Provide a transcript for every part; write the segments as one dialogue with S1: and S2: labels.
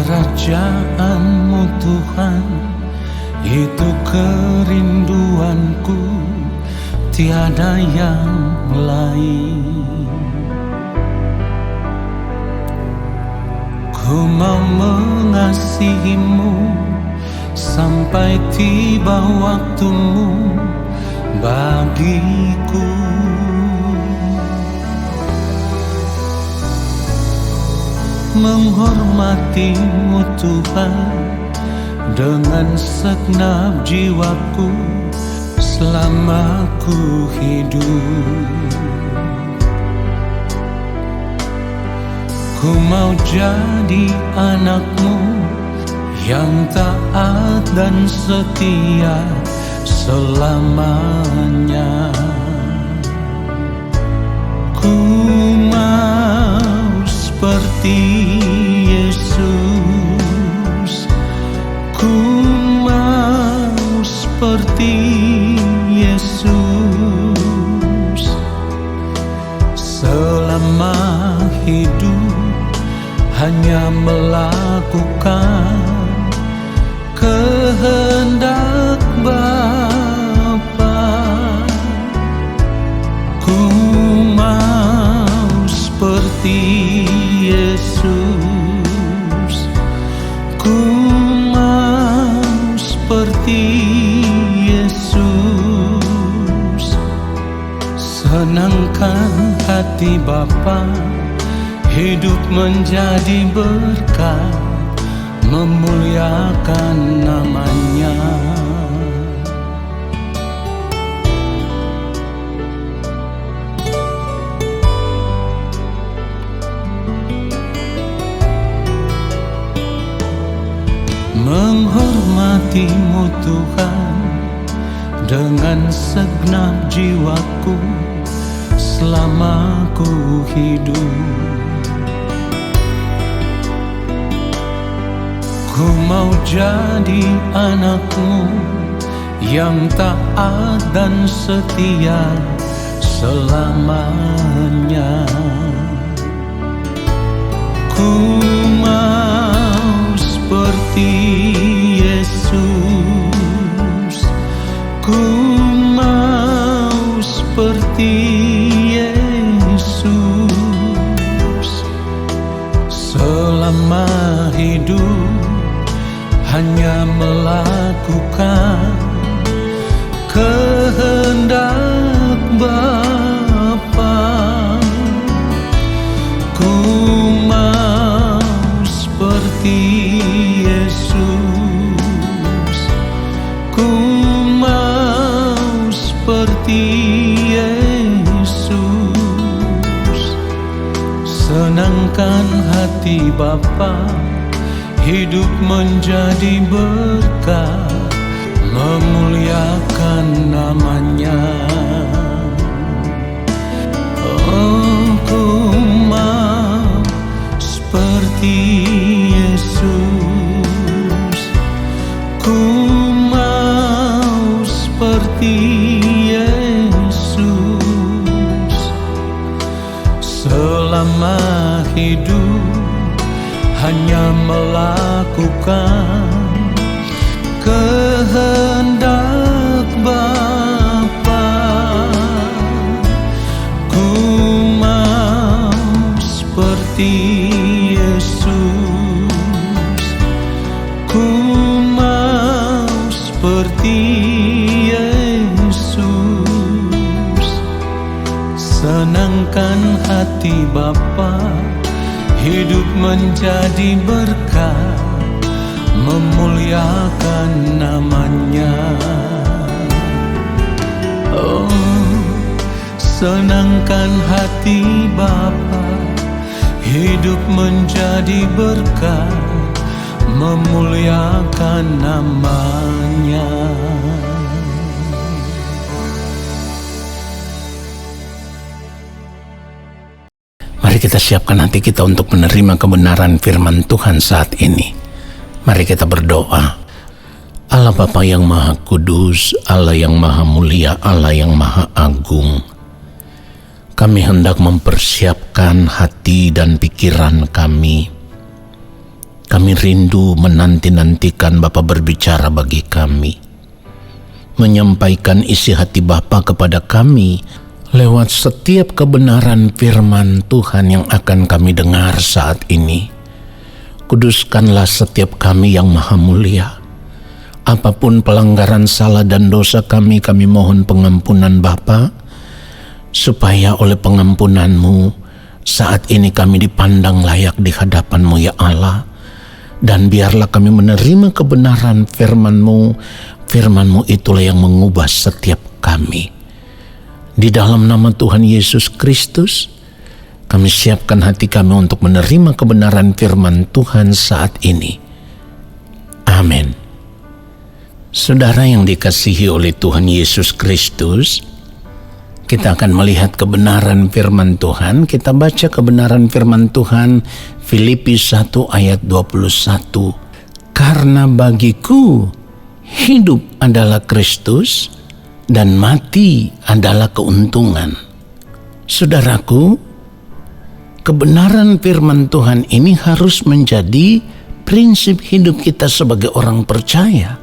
S1: Kerajaan-Mu Tuhan, itu kerinduanku, tiada yang lain. Ku mau mengasihi-Mu sampai tiba waktu-Mu bagiku. Menghormati-Mu Tuhan dengan segenap jiwaku selama ku hidup. Ku mau jadi anak-Mu yang taat dan setia selamanya. Ku mau seperti Yesus, ku mau seperti Yesus. Selama hidup hanya melakukan kehendak Bapa. Ku mau seperti Yesus, ku mau seperti Yesus. Senangkan hati Bapa, hidup menjadi berkat, memuliakan nama-Nya. Menghormati-Mu Tuhan dengan segenap jiwaku selama ku hidup. Ku mau jadi anak-Mu yang taat dan setia selamanya. Ku mau seperti Yesus, ku mau seperti Yesus. Selama hidup hanya melakukan kehendak Bapa. Ku mau seperti Yesus, ku mau seperti Yesus. Senangkan hati Bapa, hidup menjadi berkat, memuliakan nama-Nya. Oh, ku mau seperti Yesus, ku mau seperti Yesus. Selama hidup hanya melakukan kehendak Bapa. Ku mau seperti Yesus, ku mau seperti Yesus. Senangkan hati Bapa, hidup menjadi berkat, memuliakan nama-Nya. Oh, senangkan hati Bapa, hidup menjadi berkat, memuliakan nama-Nya. Mari kita siapkan hati kita untuk menerima kebenaran firman Tuhan saat ini. Mari kita berdoa. Allah Bapa yang Maha Kudus, Allah yang Maha Mulia, Allah yang Maha Agung, kami hendak mempersiapkan hati dan pikiran kami. Kami rindu menanti-nantikan Bapa berbicara bagi kami, menyampaikan isi hati Bapa kepada kami lewat setiap kebenaran firman Tuhan yang akan kami dengar saat ini. Kuduskanlah setiap kami yang maha mulia. Apapun pelanggaran salah dan dosa kami mohon pengampunan Bapa, supaya oleh pengampunan-Mu saat ini kami dipandang layak di hadapan-Mu ya Allah. Dan biarlah kami menerima kebenaran firman-Mu. Firman-Mu itulah yang mengubah setiap kami. Di dalam nama Tuhan Yesus Kristus, kami siapkan hati kami untuk menerima kebenaran firman Tuhan saat ini. Amin. Saudara yang dikasihi oleh Tuhan Yesus Kristus, kita akan melihat kebenaran firman Tuhan. Kita baca kebenaran firman Tuhan Filipi 1 ayat 21. Karena bagiku hidup adalah Kristus dan mati adalah keuntungan. Saudaraku, kebenaran firman Tuhan ini harus menjadi prinsip hidup kita sebagai orang percaya.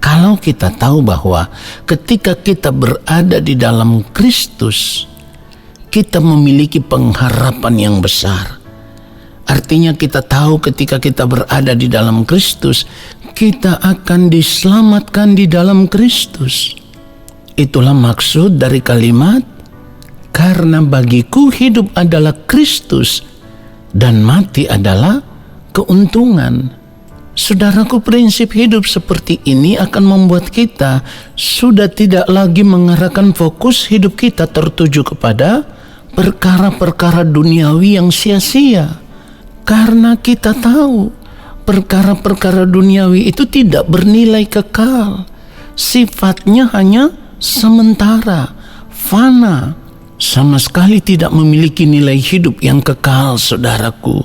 S1: Kalau kita tahu bahwa ketika kita berada di dalam Kristus, kita memiliki pengharapan yang besar. Artinya kita tahu ketika kita berada di dalam Kristus, kita akan diselamatkan di dalam Kristus. Itulah maksud dari kalimat, karena bagiku hidup adalah Kristus dan mati adalah keuntungan. Saudaraku, prinsip hidup seperti ini akan membuat kita sudah tidak lagi mengarahkan fokus hidup kita tertuju kepada perkara-perkara duniawi yang sia-sia. Karena kita tahu perkara-perkara duniawi itu tidak bernilai kekal. Sifatnya hanya sementara, fana, sama sekali tidak memiliki nilai hidup yang kekal, saudaraku.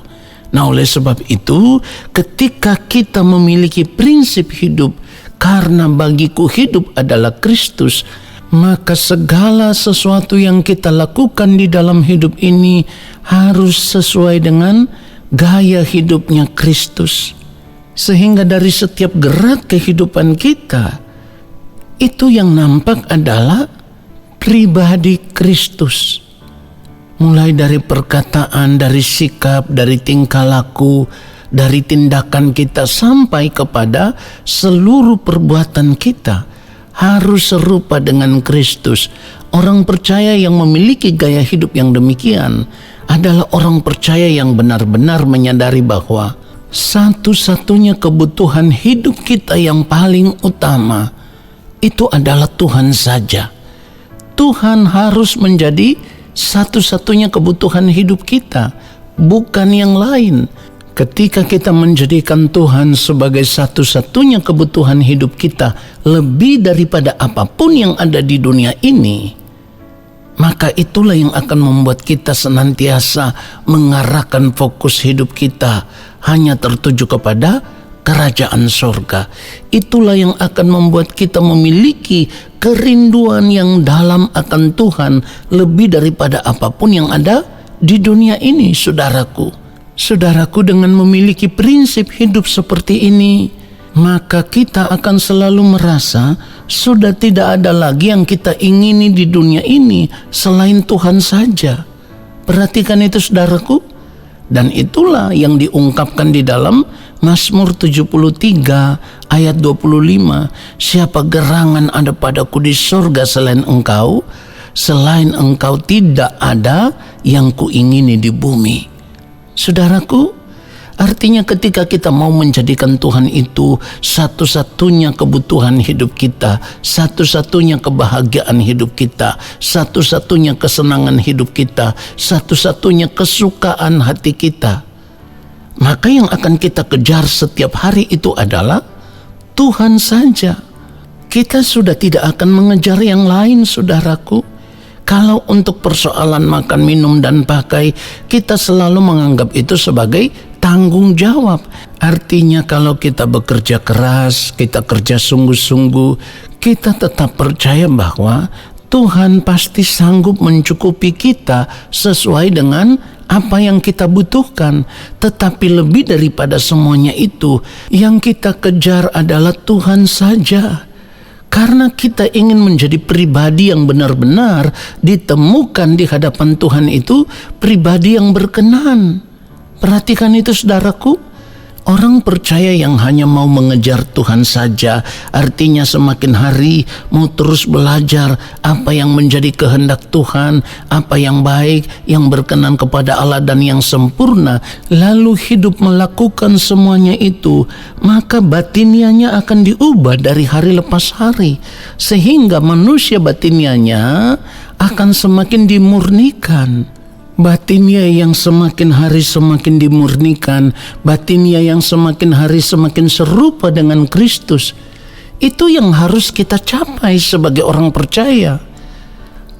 S1: Nah, oleh sebab itu, ketika kita memiliki prinsip hidup, karena bagiku hidup adalah Kristus, maka segala sesuatu yang kita lakukan di dalam hidup ini harus sesuai dengan gaya hidupnya Kristus. Sehingga dari setiap gerak kehidupan kita, itu yang nampak adalah pribadi Kristus. Mulai dari perkataan, dari sikap, dari tingkah laku, dari tindakan kita sampai kepada seluruh perbuatan kita harus serupa dengan Kristus. Orang percaya yang memiliki gaya hidup yang demikian adalah orang percaya yang benar-benar menyadari bahwa satu-satunya kebutuhan hidup kita yang paling utama itu adalah Tuhan saja. Tuhan harus menjadi satu-satunya kebutuhan hidup kita, bukan yang lain. Ketika kita menjadikan Tuhan sebagai satu-satunya kebutuhan hidup kita lebih daripada apapun yang ada di dunia ini, maka itulah yang akan membuat kita senantiasa mengarahkan fokus hidup kita hanya tertuju kepada kerajaan sorga. Itulah yang akan membuat kita memiliki kerinduan yang dalam akan Tuhan lebih daripada apapun yang ada di dunia ini, saudaraku. Saudaraku, dengan memiliki prinsip hidup seperti ini, maka kita akan selalu merasa sudah tidak ada lagi yang kita ingini di dunia ini selain Tuhan saja. Perhatikan itu, saudaraku. Dan itulah yang diungkapkan di dalam Mazmur 73 ayat 25. Siapa gerangan ada padaku di sorga selain engkau? Selain engkau tidak ada yang kuingini di bumi. Saudaraku, artinya ketika kita mau menjadikan Tuhan itu satu-satunya kebutuhan hidup kita, satu-satunya kebahagiaan hidup kita, satu-satunya kesenangan hidup kita, satu-satunya kesukaan hati kita, maka yang akan kita kejar setiap hari itu adalah Tuhan saja. Kita sudah tidak akan mengejar yang lain, saudaraku. Kalau untuk persoalan makan, minum, dan pakai, kita selalu menganggap itu sebagai tanggung jawab. Artinya kalau kita bekerja keras, kita kerja sungguh-sungguh, kita tetap percaya bahwa Tuhan pasti sanggup mencukupi kita sesuai dengan apa yang kita butuhkan. Tetapi lebih daripada semuanya itu, yang kita kejar adalah Tuhan saja. Karena kita ingin menjadi pribadi yang benar-benar ditemukan di hadapan Tuhan, itu pribadi yang berkenan. Perhatikan itu saudaraku. Orang percaya yang hanya mau mengejar Tuhan saja, artinya semakin hari mau terus belajar apa yang menjadi kehendak Tuhan, apa yang baik, yang berkenan kepada Allah dan yang sempurna, lalu hidup melakukan semuanya itu, maka batinianya akan diubah dari hari lepas hari, sehingga manusia batinianya akan semakin dimurnikan. Batinnya yang semakin hari semakin dimurnikan, batinnya yang semakin hari semakin serupa dengan Kristus. Itu yang harus kita capai sebagai orang percaya.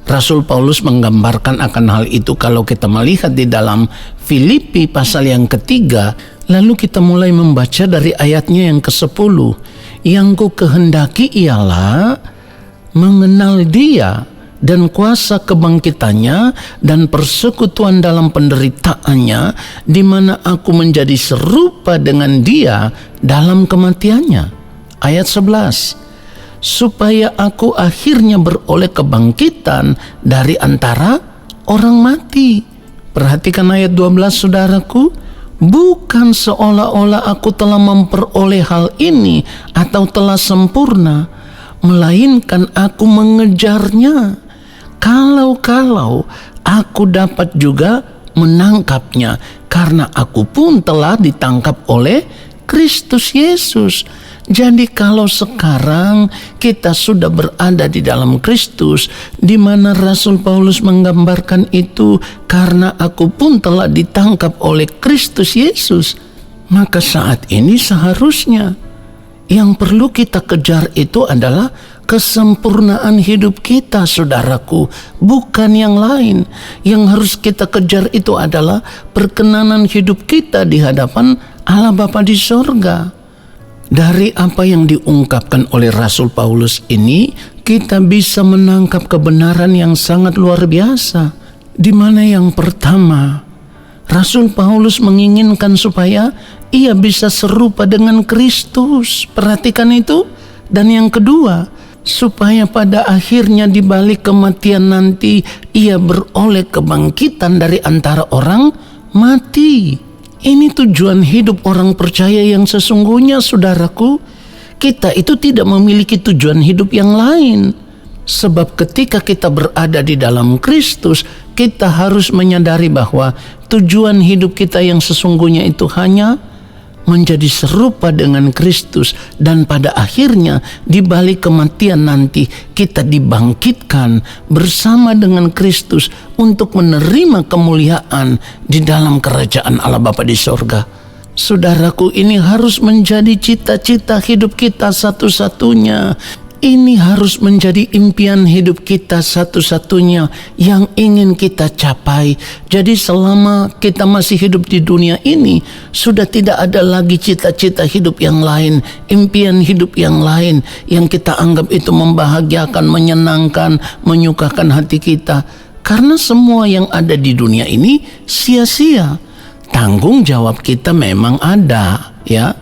S1: Rasul Paulus menggambarkan akan hal itu kalau kita melihat di dalam Filipi pasal yang ketiga. Lalu kita mulai membaca dari ayatnya yang ke-10. Yang ku kehendaki ialah mengenal Dia dan kuasa kebangkitannya dan persekutuan dalam penderitaannya, di mana aku menjadi serupa dengan Dia dalam kematiannya. Ayat 11, supaya aku akhirnya beroleh kebangkitan dari antara orang mati. Perhatikan ayat 12 saudaraku. Bukan seolah-olah aku telah memperoleh hal ini atau telah sempurna, melainkan aku mengejarnya, kalau aku dapat juga menangkapnya, karena aku pun telah ditangkap oleh Kristus Yesus. Jadi kalau sekarang kita sudah berada di dalam Kristus, di mana Rasul Paulus menggambarkan itu, karena aku pun telah ditangkap oleh Kristus Yesus, maka saat ini seharusnya yang perlu kita kejar itu adalah kesempurnaan hidup kita, saudaraku, bukan yang lain. Yang harus kita kejar itu adalah perkenanan hidup kita di hadapan Allah Bapa di sorga. Dari apa yang diungkapkan oleh Rasul Paulus ini, kita bisa menangkap kebenaran yang sangat luar biasa. Di mana yang pertama, Rasul Paulus menginginkan supaya ia bisa serupa dengan Kristus. Perhatikan itu. Dan yang kedua, supaya pada akhirnya di balik kematian nanti ia beroleh kebangkitan dari antara orang mati. Ini tujuan hidup orang percaya yang sesungguhnya, saudaraku. Kita itu tidak memiliki tujuan hidup yang lain. Sebab ketika kita berada di dalam Kristus, kita harus menyadari bahwa tujuan hidup kita yang sesungguhnya itu hanya menjadi serupa dengan Kristus, dan pada akhirnya di balik kematian nanti kita dibangkitkan bersama dengan Kristus untuk menerima kemuliaan di dalam kerajaan Allah Bapa di sorga. Saudaraku, ini harus menjadi cita-cita hidup kita satu-satunya. Ini harus menjadi impian hidup kita satu-satunya yang ingin kita capai. Jadi selama kita masih hidup di dunia ini, sudah tidak ada lagi cita-cita hidup yang lain, impian hidup yang lain yang kita anggap itu membahagiakan, menyenangkan, menyukakan hati kita. Karena semua yang ada di dunia ini sia-sia. Tanggung jawab kita memang ada, ya.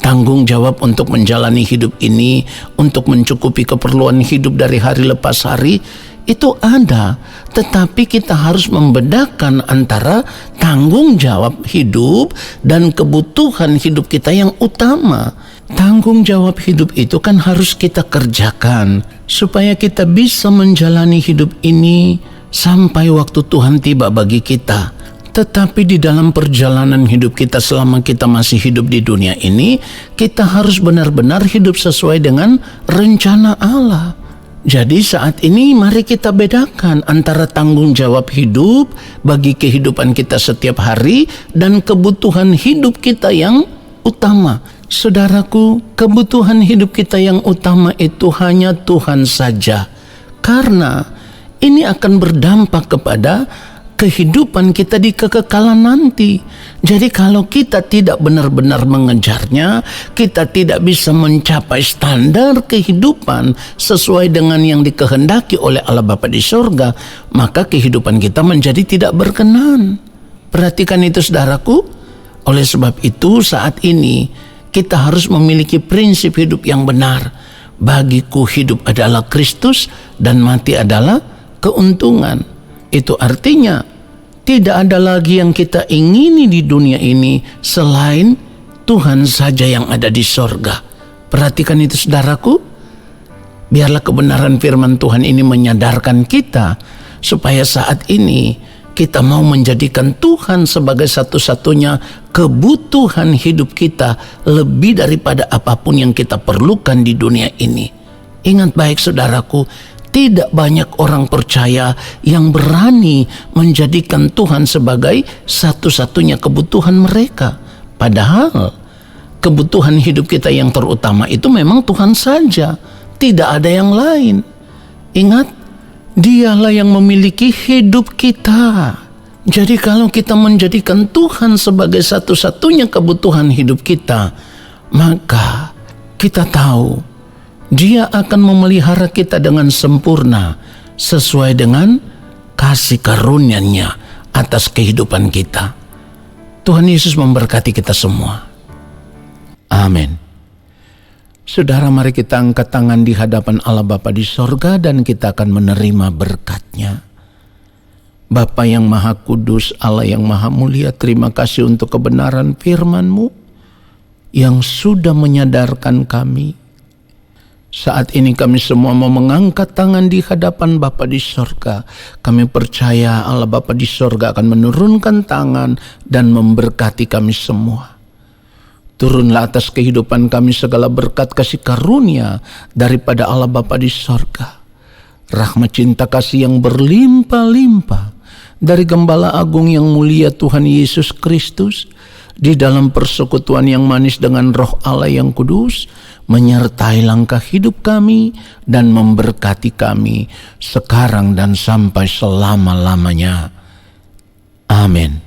S1: Tanggung jawab untuk menjalani hidup ini, untuk mencukupi keperluan hidup dari hari lepas hari, itu ada. Tetapi kita harus membedakan antara tanggung jawab hidup dan kebutuhan hidup kita yang utama. Tanggung jawab hidup itu kan harus kita kerjakan supaya kita bisa menjalani hidup ini sampai waktu Tuhan tiba bagi kita. Tetapi di dalam perjalanan hidup kita selama kita masih hidup di dunia ini, kita harus benar-benar hidup sesuai dengan rencana Allah. Jadi saat ini mari kita bedakan antara tanggung jawab hidup bagi kehidupan kita setiap hari dan kebutuhan hidup kita yang utama. Saudaraku, kebutuhan hidup kita yang utama itu hanya Tuhan saja. Karena ini akan berdampak kepada kehidupan kita di kekekalan nanti. Jadi kalau kita tidak benar-benar mengejarnya, kita tidak bisa mencapai standar kehidupan sesuai dengan yang dikehendaki oleh Allah Bapa di sorga, maka kehidupan kita menjadi tidak berkenan. Perhatikan itu saudaraku. Oleh sebab itu saat ini kita harus memiliki prinsip hidup yang benar. Bagiku hidup adalah Kristus dan mati adalah keuntungan. Itu artinya tidak ada lagi yang kita ingini di dunia ini selain Tuhan saja yang ada di sorga. Perhatikan itu saudaraku. Biarlah kebenaran firman Tuhan ini menyadarkan kita supaya saat ini kita mau menjadikan Tuhan sebagai satu-satunya kebutuhan hidup kita lebih daripada apapun yang kita perlukan di dunia ini. Ingat baik saudaraku, tidak banyak orang percaya yang berani menjadikan Tuhan sebagai satu-satunya kebutuhan mereka. Padahal kebutuhan hidup kita yang terutama itu memang Tuhan saja, tidak ada yang lain. Ingat, Dialah yang memiliki hidup kita. Jadi kalau kita menjadikan Tuhan sebagai satu-satunya kebutuhan hidup kita, maka kita tahu Dia akan memelihara kita dengan sempurna sesuai dengan kasih karunia-Nya atas kehidupan kita. Tuhan Yesus memberkati kita semua. Amin. Saudara, mari kita angkat tangan di hadapan Allah Bapa di sorga dan kita akan menerima berkat-Nya. Bapa yang Maha Kudus, Allah yang Maha Mulia, terima kasih untuk kebenaran firman-Mu yang sudah menyadarkan kami. Saat ini kami semua mau mengangkat tangan di hadapan Bapa di sorga. Kami percaya Allah Bapa di sorga akan menurunkan tangan dan memberkati kami semua. Turunlah atas kehidupan kami segala berkat kasih karunia daripada Allah Bapa di sorga. Rahmat cinta kasih yang berlimpah-limpah dari Gembala Agung yang mulia Tuhan Yesus Kristus di dalam persekutuan yang manis dengan Roh Allah yang kudus menyertai langkah hidup kami dan memberkati kami sekarang dan sampai selama-lamanya. Amin.